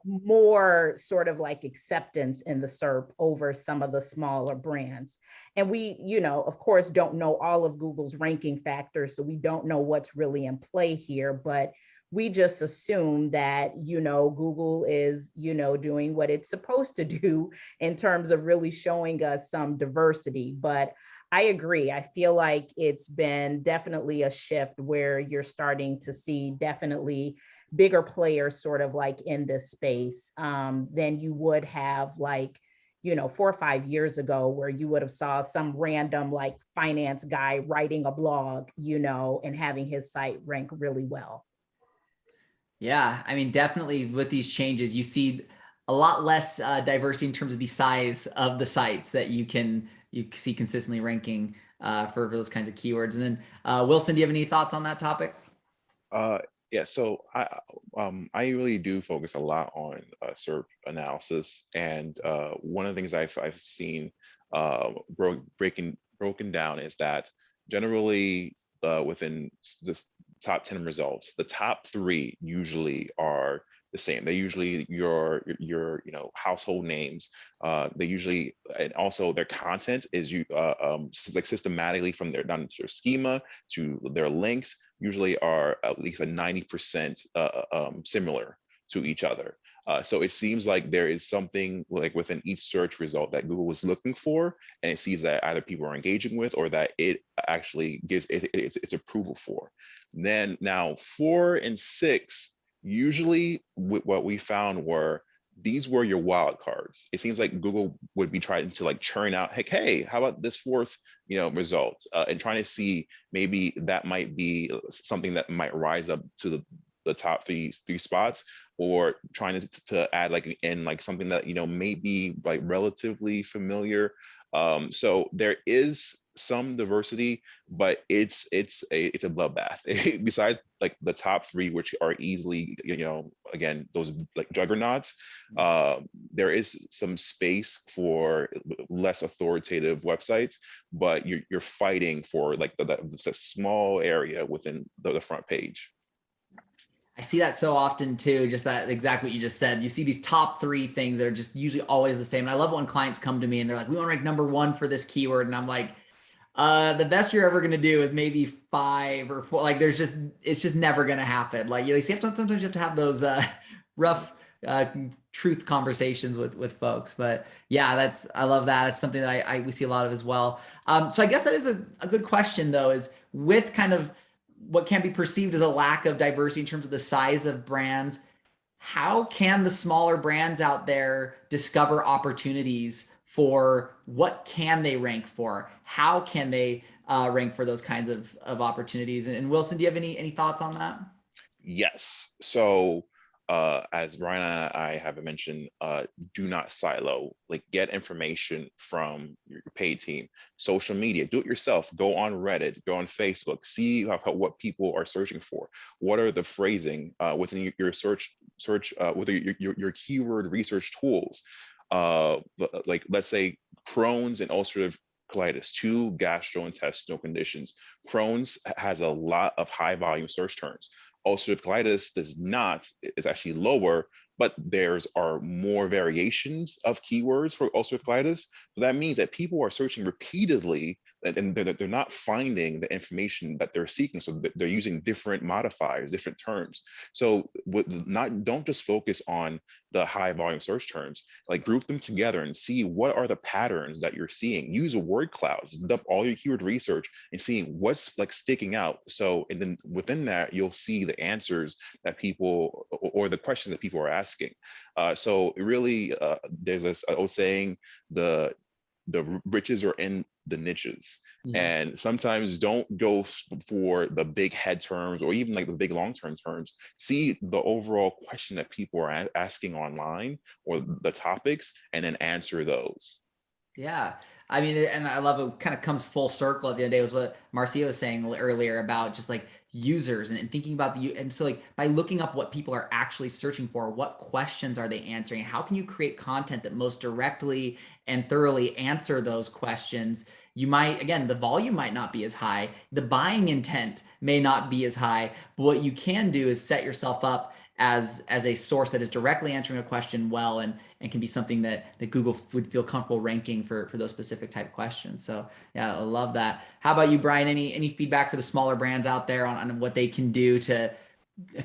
more sort of like acceptance in the SERP over some of the smaller brands. And we, of course, don't know all of Google's ranking factors, so we don't know what's really in play here, but we just assume that, Google is, doing what it's supposed to do in terms of really showing us some diversity. But I agree. I feel like it's been definitely a shift where you're starting to see definitely bigger players sort of like in this space than you would have like, 4 or 5 years ago, where you would have saw some random like finance guy writing a blog, and having his site rank really well. Yeah, I mean, definitely with these changes, you see a lot less diversity in terms of the size of the sites that you see consistently ranking for those kinds of keywords. And then Wilson, do you have any thoughts on that topic? Yeah, so I really do focus a lot on SERP analysis, and one of the things I've seen broken down is that generally within this top 10 results, the top 3 usually are the same. They're usually your household names. They usually, and also their content is like systematically from their schema to their links usually are at least a 90% similar to each other. So it seems like there is something like within each search result that Google was looking for, and it sees that either people are engaging with or that it actually gives its approval for. Then now 4 and 6, usually what we found were these were your wild cards. It seems like Google would be trying to like churn out, hey, how about this 4th, result, and trying to see maybe that might be something that might rise up to the top three spots, or trying to add like in like something that may be like relatively familiar. So there is some diversity, but it's a bloodbath. Besides like the top 3, which are easily, again, those like juggernauts, there is some space for less authoritative websites, but you're fighting for like the small area within the front page. I see that so often too, just that exactly what you just said. You see these top 3 things that are just usually always the same. And I love when clients come to me and they're like, we want to rank number 1 for this keyword. And I'm like, the best you're ever going to do is maybe 5 or 4. Like it's just never going to happen. Like, sometimes you have to have those rough truth conversations with folks. But yeah, I love that. It's something that we see a lot of as well. So I guess that is a good question though, is with kind of what can be perceived as a lack of diversity in terms of the size of brands, how can the smaller brands out there discover opportunities for what can they rank for? How can they rank for those kinds of opportunities? And Wilson, do you have any thoughts on that? Yes. So as Ryan and I have mentioned, do not silo. Like, get information from your paid team, social media, do it yourself. Go on Reddit, go on Facebook, see what people are searching for. What are the phrasing within your search within your keyword research tools? Like, let's say Crohn's and ulcerative colitis, 2 gastrointestinal conditions. Crohn's has a lot of high volume search terms. Ulcerative colitis does not, is actually lower, but there's are more variations of keywords for ulcerative colitis. So that means that people are searching repeatedly and they're not finding the information that they're seeking. So they're using different modifiers, different terms. So don't just focus on the high volume search terms, like group them together and see what are the patterns that you're seeing. Use word clouds, dump all your keyword research and seeing what's like sticking out. So, and then within that, you'll see the answers that people, or the questions that people are asking. So really, there's this old saying, the riches are in the niches. And sometimes don't go for the big head terms or even like the big long-term terms. See the overall question that people are asking online, or the topics, and then answer those. Yeah. I mean, and I love it kind of comes full circle at the end of the day, was what Marcia was saying earlier about just like users and thinking about and so like by looking up what people are actually searching for, what questions are they answering? How can you create content that most directly and thoroughly answer those questions? You might, again, the volume might not be as high, the buying intent may not be as high, but what you can do is set yourself up as a source that is directly answering a question well, and can be something that Google would feel comfortable ranking for those specific type questions. So yeah, I love that. How about you, Brian? Any feedback for the smaller brands out there on what they can do to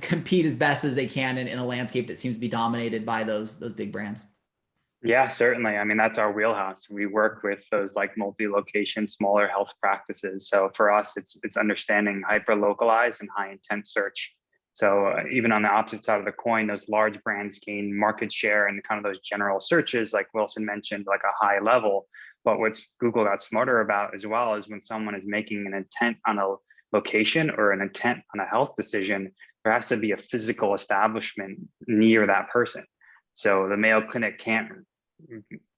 compete as best as they can in a landscape that seems to be dominated by those big brands? Yeah, certainly. I mean, that's our wheelhouse. We work with those like multi-location, smaller health practices. So for us, it's understanding hyper-localized and high-intent search. So even on the opposite side of the coin, those large brands gain market share and kind of those general searches, like Wilson mentioned, like a high level. But what's Google got smarter about as well is when someone is making an intent on a location or an intent on a health decision, there has to be a physical establishment near that person. So the Mayo Clinic can't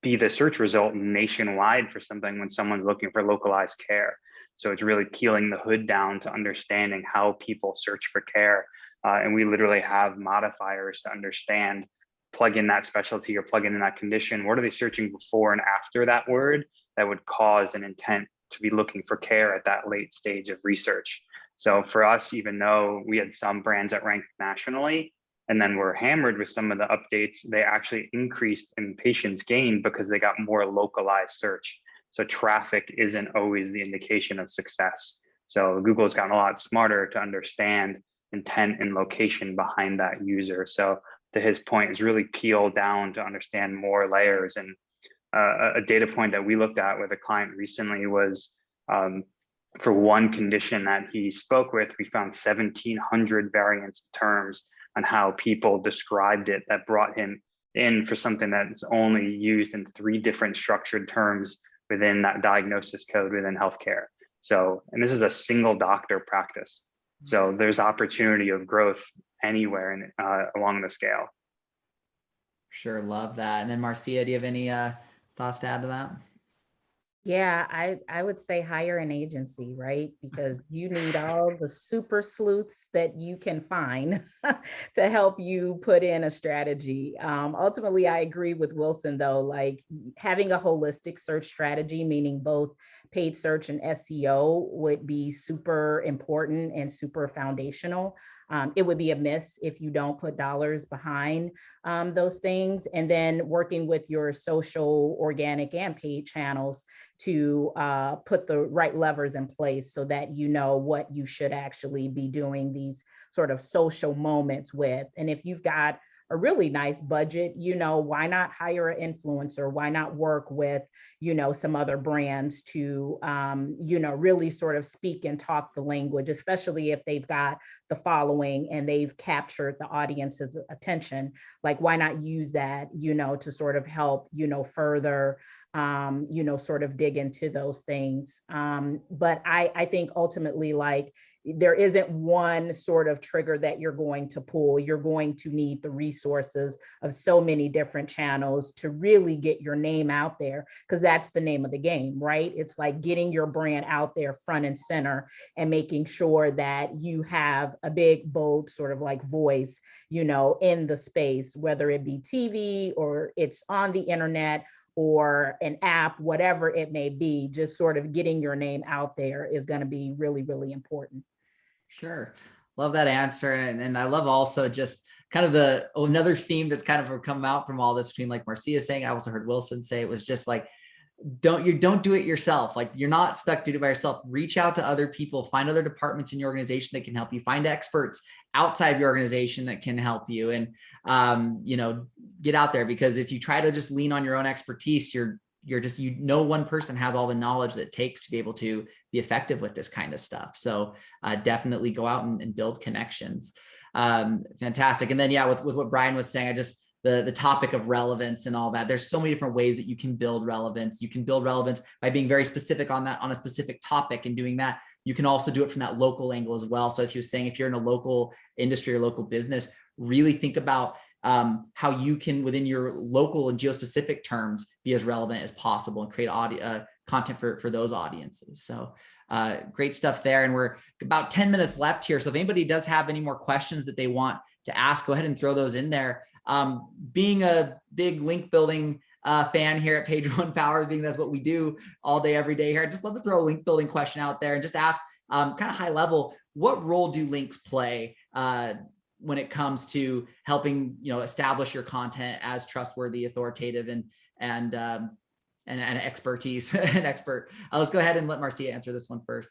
be the search result nationwide for something when someone's looking for localized care. So it's really peeling the hood down to understanding how people search for care. And we literally have modifiers to understand, plug in that specialty or plug in that condition. What are they searching before and after that word that would cause an intent to be looking for care at that late stage of research? So for us, even though we had some brands that ranked nationally, and then were hammered with some of the updates, they actually increased in patients gained because they got more localized search. So traffic isn't always the indication of success. So Google's gotten a lot smarter to understand intent and location behind that user. So to his point, is really peel down to understand more layers. And a data point that we looked at with a client recently was for one condition that he spoke with, we found 1,700 variants of terms on how people described it that brought him in for something that's only used in 3 different structured terms within that diagnosis code within healthcare. So, and this is a single doctor practice. So there's opportunity of growth anywhere in, along the scale. Sure, love that. And then Marcia, do you have any thoughts to add to that? Yeah, I would say hire an agency, right? Because you need all the super sleuths that you can find to help you put in a strategy. Ultimately, I agree with Wilson, though, like having a holistic search strategy, meaning both paid search and SEO, would be super important and super foundational. It would be a miss if you don't put dollars behind those things. And then working with your social, organic, and paid channels to put the right levers in place so that you know what you should actually be doing these sort of social moments with. And if you've got a really nice budget, you know, why not hire an influencer? Why not work with, you know, some other brands to, you know, really sort of speak and talk the language, especially if they've got the following and they've captured the audience's attention. Like, why not use that, you know, to sort of help, you know, further, you know, sort of dig into those things. But I think ultimately, like, there isn't one sort of trigger that you're going to pull. You're going to need the resources of so many different channels to really get your name out there, because that's the name of the game, right? It's like getting your brand out there front and center and making sure that you have a big, bold sort of like voice, you know, in the space, whether it be TV or it's on the internet or an app, whatever it may be. Just sort of getting your name out there is going to be really, really important. Sure. Love that answer. And I love also just kind of another theme that's kind of come out from all this between like Marcia saying, I also heard Wilson say, it was just like, don't do it yourself. Like, you're not stuck to do it by yourself. Reach out to other people, find other departments in your organization that can help you, find experts outside of your organization that can help you. And, you know, get out there, because if you try to just lean on your own expertise, one person has all the knowledge that it takes to be able to be effective with this kind of stuff. So definitely go out and build connections. Fantastic. And then, yeah, with what Brian was saying, the topic of relevance and all that, there's so many different ways that you can build relevance. You can build relevance by being very specific on a specific topic and doing that. You can also do it from that local angle as well. So as he was saying, if you're in a local industry or local business, really think about how you can, within your local and geospecific terms, be as relevant as possible and create content for those audiences. So great stuff there. And we're about 10 minutes left here. So if anybody does have any more questions that they want to ask, go ahead and throw those in there. Being a big link building fan here at Page One Power, being that's what we do all day, every day here, I'd just love to throw a link building question out there and just ask kind of high level, what role do links play when it comes to helping, establish your content as trustworthy, authoritative, and expertise, an expert. Let's go ahead and let Marcia answer this one first.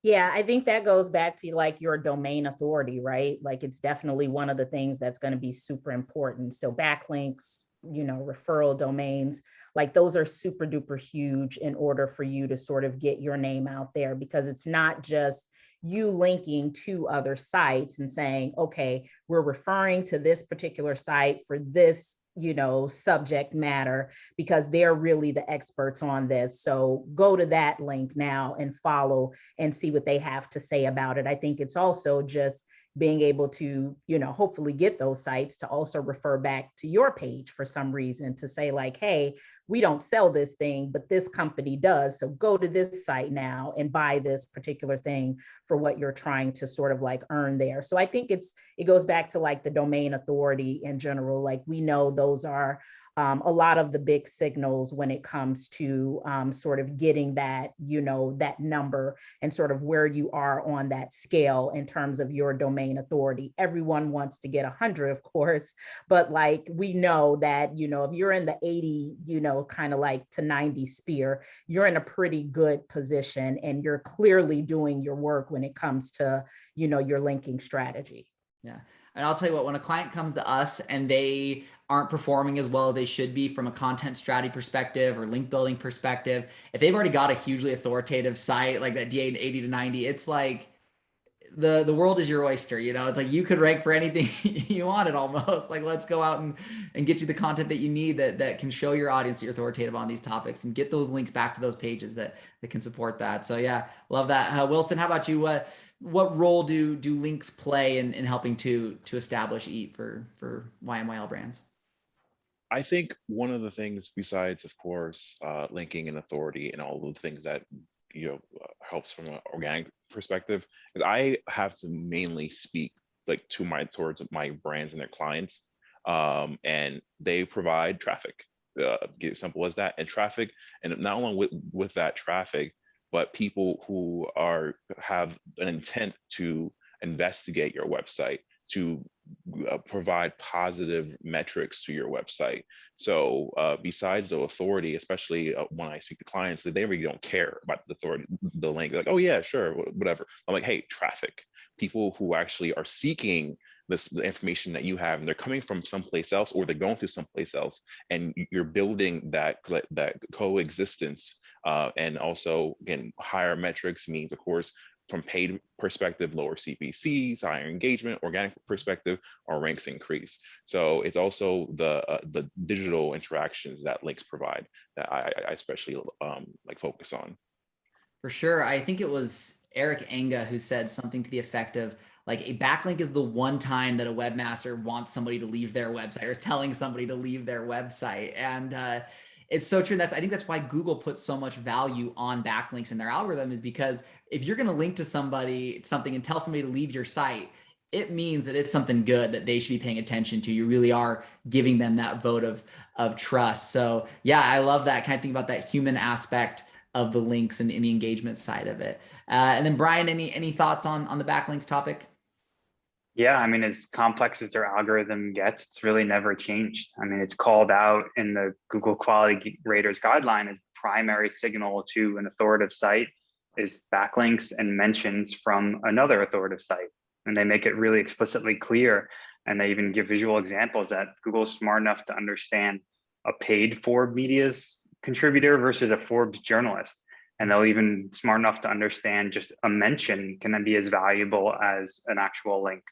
Yeah, I think that goes back to like your domain authority, right? Like it's definitely one of the things that's going to be super important. So backlinks, referral domains, like those are super duper huge in order for you to sort of get your name out there, because it's not just you linking to other sites and saying, okay, we're referring to this particular site for this subject matter because they're really the experts on this. So go to that link now and follow and see what they have to say about it. I think it's also just being able to, hopefully get those sites to also refer back to your page for some reason to say like, hey, we don't sell this thing, but this company does. So go to this site now and buy this particular thing for what you're trying to sort of like earn there. So I think it goes back to like the domain authority in general. Like we know those are a lot of the big signals when it comes to sort of getting that, that number and sort of where you are on that scale in terms of your domain authority. Everyone wants to get 100, of course, but like we know that, if you're in the 80, kind of like to 90 sphere, you're in a pretty good position and you're clearly doing your work when it comes to, your linking strategy. Yeah. And I'll tell you what, when a client comes to us and they aren't performing as well as they should be from a content strategy perspective or link building perspective, if they've already got a hugely authoritative site like that DA 80 to 90, it's like the world is your oyster. It's like you could rank for anything you wanted almost. Like, let's go out and get you the content that you need that can show your audience that you're authoritative on these topics and get those links back to those pages that can support that. So yeah, love that. Wilson, how about you? What role do links play in helping to establish EAT for YMYL brands? I think one of the things besides, of course, linking and authority and all of the things that helps from an organic perspective is I have to mainly speak like towards my brands and their clients, and they provide traffic. Simple as that, and traffic, and not only with that traffic, but people who have an intent to investigate your website, to provide positive metrics to your website. So besides the authority, especially when I speak to clients, they really don't care about the authority, the link. Like, oh yeah, sure, whatever. I'm like, hey, traffic. People who actually are seeking the information that you have, and they're coming from someplace else, or they're going to someplace else, and you're building that coexistence. And also, again, higher metrics means, of course, from paid perspective, lower CPCs, higher engagement, organic perspective, our ranks increase. So it's also the digital interactions that links provide that I especially like focus on. For sure. I think it was Eric Enga who said something to the effect of like a backlink is the one time that a webmaster wants somebody to leave their website or is telling somebody to leave their website. And it's so true. I think that's why Google puts so much value on backlinks in their algorithm, is because if you're going to link to something and tell somebody to leave your site, it means that it's something good that they should be paying attention to. You really are giving them that vote of trust. So yeah, I love that. Kind of think about that human aspect of the links and the engagement side of it. And then Brian, any thoughts on the backlinks topic? Yeah, I mean, as complex as their algorithm gets, it's really never changed. I mean, it's called out in the Google Quality Raters guideline as the primary signal to an authoritative site is backlinks and mentions from another authoritative site. And they make it really explicitly clear. And they even give visual examples that Google's smart enough to understand a paid Forbes Media's contributor versus a Forbes journalist. And they'll even smart enough to understand just a mention can be as valuable as an actual link.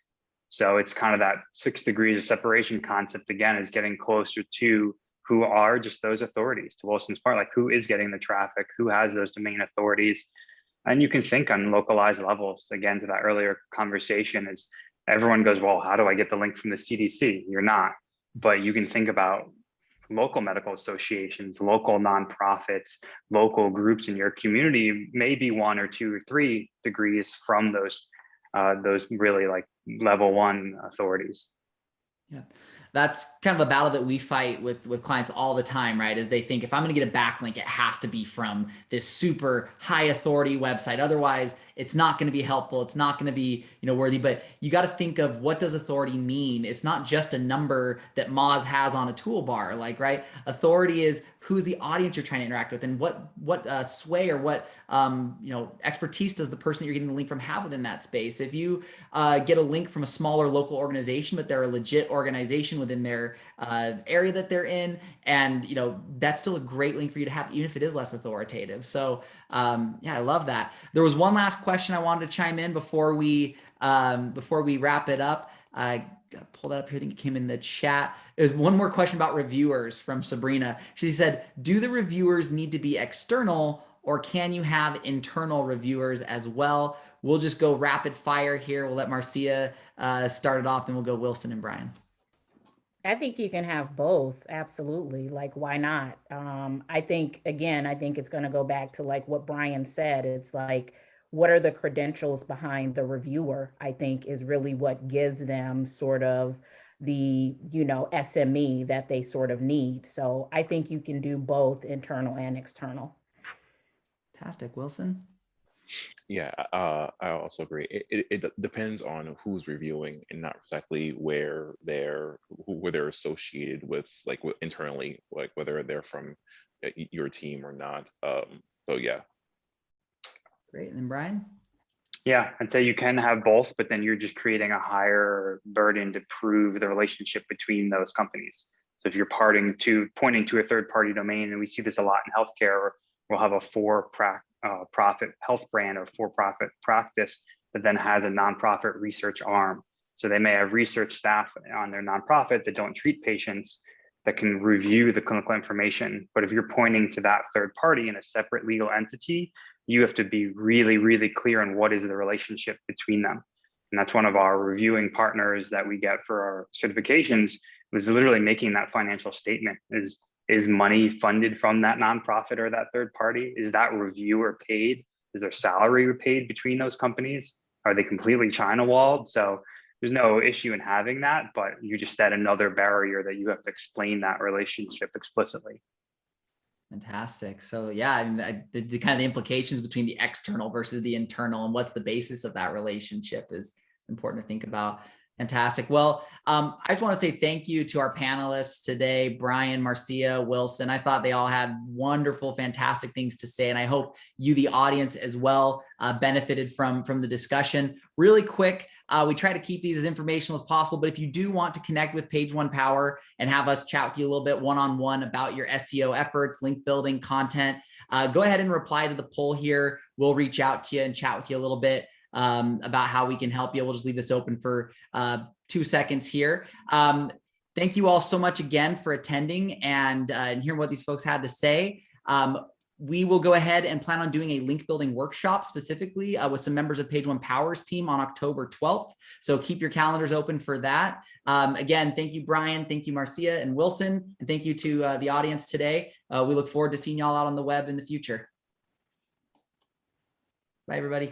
So it's kind of that 6 degrees of separation concept, again, is getting closer to who are just those authorities, to Wilson's part, like who is getting the traffic, who has those domain authorities. And you can think on localized levels, again, to that earlier conversation, is everyone goes, well, how do I get the link from the CDC? You're not, but you can think about local medical associations, local nonprofits, local groups in your community, maybe 1 or 2 or 3 degrees from those really like level 1 authorities. Yeah. That's kind of a battle that we fight with clients all the time, right? Is they think if I'm going to get a backlink, it has to be from this super high authority website. Otherwise, it's not going to be helpful. It's not going to be, worthy. But you got to think of, what does authority mean? It's not just a number that Moz has on a toolbar, right? Authority is who's the audience you're trying to interact with, and what sway or what expertise does the person that you're getting the link from have within that space. If you get a link from a smaller local organization, but they're a legit organization within their area that they're in, and that's still a great link for you to have, even if it is less authoritative. So yeah, I love that. There was one last question I wanted to chime in before we wrap it up. I gotta pull that up here. I think it came in the chat. There's one more question about reviewers from Sabrina. She said, do the reviewers need to be external, or can you have internal reviewers as well? We'll just go rapid fire here. We'll let Marcia start it off, then we'll go Wilson and Brian. I think you can have both. Absolutely. Like, why not? I think it's going to go back to like what Brian said. It's like, what are the credentials behind the reviewer? I think is really what gives them sort of the, SME that they sort of need. So I think you can do both internal and external. Fantastic. Wilson? Yeah, I also agree. It depends on who's reviewing, and not exactly where they're associated with, like internally, like whether they're from your team or not. So yeah. Great. And then Brian? Yeah, I'd say you can have both, but then you're just creating a higher burden to prove the relationship between those companies. So if you're pointing to a third-party domain, and we see this a lot in healthcare, we'll have a for-profit health brand or for-profit practice that then has a nonprofit research arm. So they may have research staff on their nonprofit that don't treat patients, that can review the clinical information. But if you're pointing to that third party in a separate legal entity, you have to be really, really clear on what is the relationship between them. And that's one of our reviewing partners that we get for our certifications, was literally making that financial statement. Is money funded from that nonprofit or that third party? Is that reviewer paid? Is their salary paid between those companies? Are they completely China walled? So there's no issue in having that, but you just set another barrier that you have to explain that relationship explicitly. Fantastic. So yeah, the kind of the implications between the external versus the internal, and what's the basis of that relationship, is important to think about. Fantastic. Well, I just want to say thank you to our panelists today, Brian, Marcia, Wilson. I thought they all had wonderful, fantastic things to say, and I hope you, the audience, as well, benefited from the discussion. Really quick, we try to keep these as informational as possible, but if you do want to connect with Page One Power and have us chat with you a little bit one-on-one about your SEO efforts, link building, content, go ahead and reply to the poll here. We'll reach out to you and chat with you a little bit about how we can help you. We'll just leave this open for 2 seconds here. Thank you all so much again for attending and hearing what these folks had to say. We will go ahead and plan on doing a link building workshop specifically with some members of Page One Power's team on October 12th. So keep your calendars open for that. Again, thank you, Brian. Thank you, Marcia and Wilson. And thank you to the audience today. We look forward to seeing y'all out on the web in the future. Bye, everybody.